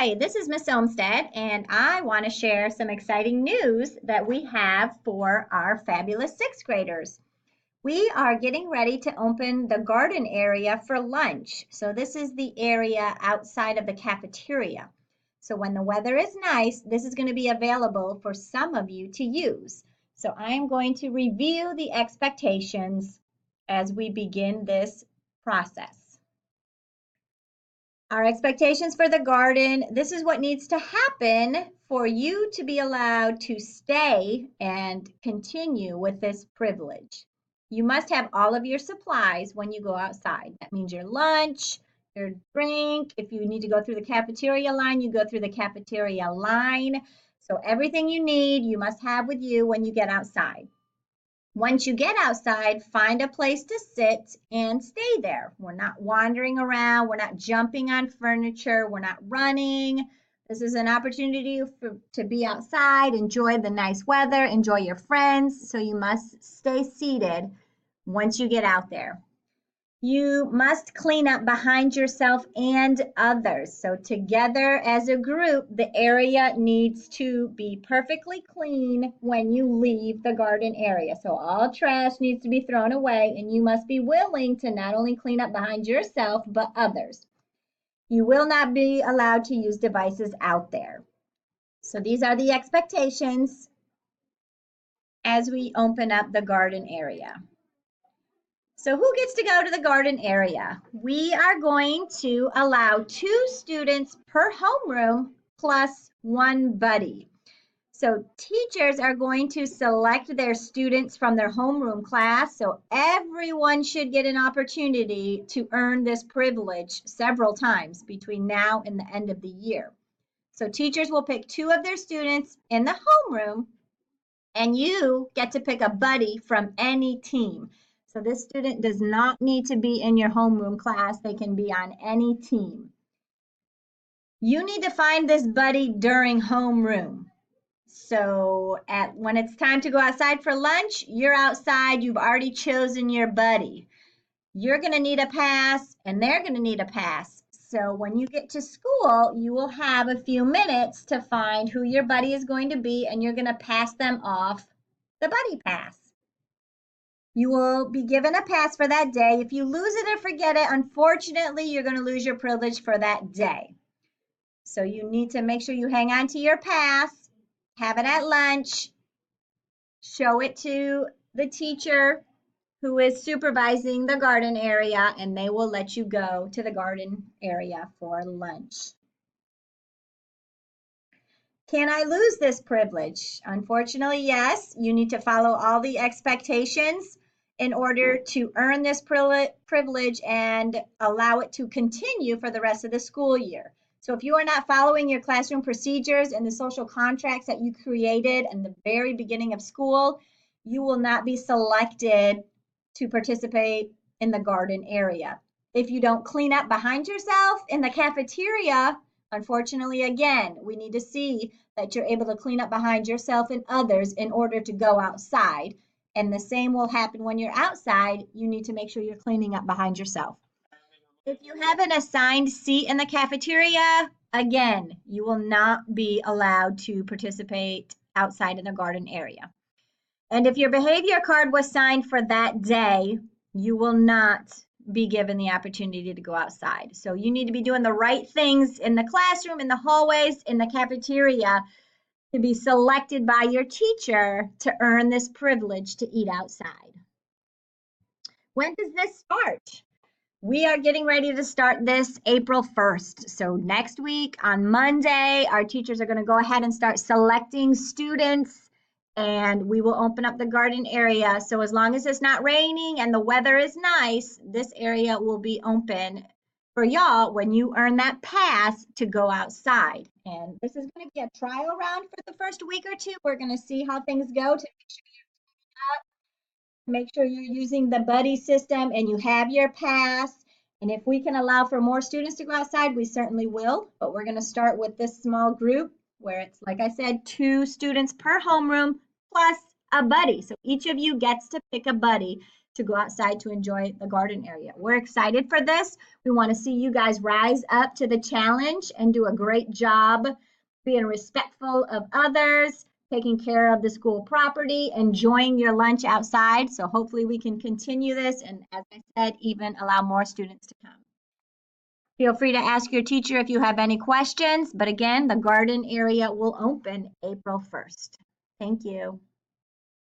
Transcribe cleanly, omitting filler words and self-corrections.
Hi, this is Miss Olmsted, and I want to share some exciting news that we have for our fabulous sixth graders. We are getting ready to open the garden area for lunch. So this is the area outside of the cafeteria. So when the weather is nice, this is going to be available for some of you to use. So I'm going to review the expectations as we begin this process. Our expectations for the garden, this is what needs to happen for you to be allowed to stay and continue with this privilege. You must have all of your supplies when you go outside. That means your lunch, your drink. If you need to go through the cafeteria line, you go through the cafeteria line. So everything you need, you must have with you when you get outside. Once you get outside, find a place to sit and stay there. We're not wandering around. We're not jumping on furniture. We're not running. This is an opportunity to be outside, enjoy the nice weather, enjoy your friends. So you must stay seated once you get out there. You must clean up behind yourself and others. So together as a group, the area needs to be perfectly clean when you leave the garden area. So all trash needs to be thrown away, and you must be willing to not only clean up behind yourself, but others. You will not be allowed to use devices out there. So these are the expectations as we open up the garden area. So who gets to go to the garden area? We are going to allow 2 students per homeroom plus 1 buddy. So teachers are going to select their students from their homeroom class. So everyone should get an opportunity to earn this privilege several times between now and the end of the year. So teachers will pick 2 of their students in the homeroom, and you get to pick a buddy from any team. So this student does not need to be in your homeroom class. They can be on any team. You need to find this buddy during homeroom. So when it's time to go outside for lunch, you're outside. You've already chosen your buddy. You're going to need a pass, and they're going to need a pass. So when you get to school, you will have a few minutes to find who your buddy is going to be, and you're going to pass them off the buddy pass. You will be given a pass for that day. If you lose it or forget it, unfortunately, you're going to lose your privilege for that day. So you need to make sure you hang on to your pass, have it at lunch, show it to the teacher who is supervising the garden area, and they will let you go to the garden area for lunch. Can I lose this privilege? Unfortunately, yes. You need to follow all the expectations in order to earn this privilege and allow it to continue for the rest of the school year. So if you are not following your classroom procedures and the social contracts that you created in the very beginning of school, you will not be selected to participate in the garden area. If you don't clean up behind yourself in the cafeteria, unfortunately, again, we need to see that you're able to clean up behind yourself and others in order to go outside. And the same will happen when you're outside. You need to make sure you're cleaning up behind yourself. If you have an assigned seat in the cafeteria, again, you will not be allowed to participate outside in the garden area. And if your behavior card was signed for that day, you will not be given the opportunity to go outside. So you need to be doing the right things in the classroom, in the hallways, in the cafeteria to be selected by your teacher to earn this privilege to eat outside. When does this start? We are getting ready to start this April 1st. So next week on Monday, our teachers are going to go ahead and start selecting students, and we will open up the garden area. So as long as it's not raining and the weather is nice, this area will be open for y'all when you earn that pass to go outside. And this is going to be a trial round for the first week or two. We're going to see how things go to make sure you're using the buddy system and you have your pass. And if we can allow for more students to go outside, we certainly will. But we're going to start with this small group where it's, like I said, 2 students per homeroom plus a buddy. So each of you gets to pick a buddy to go outside to enjoy the garden area. We're excited for this. We want to see you guys rise up to the challenge and do a great job being respectful of others, taking care of the school property, enjoying your lunch outside. So hopefully we can continue this and, as I said, even allow more students to come. Feel free to ask your teacher if you have any questions, but again, the garden area will open April 1st. Thank you.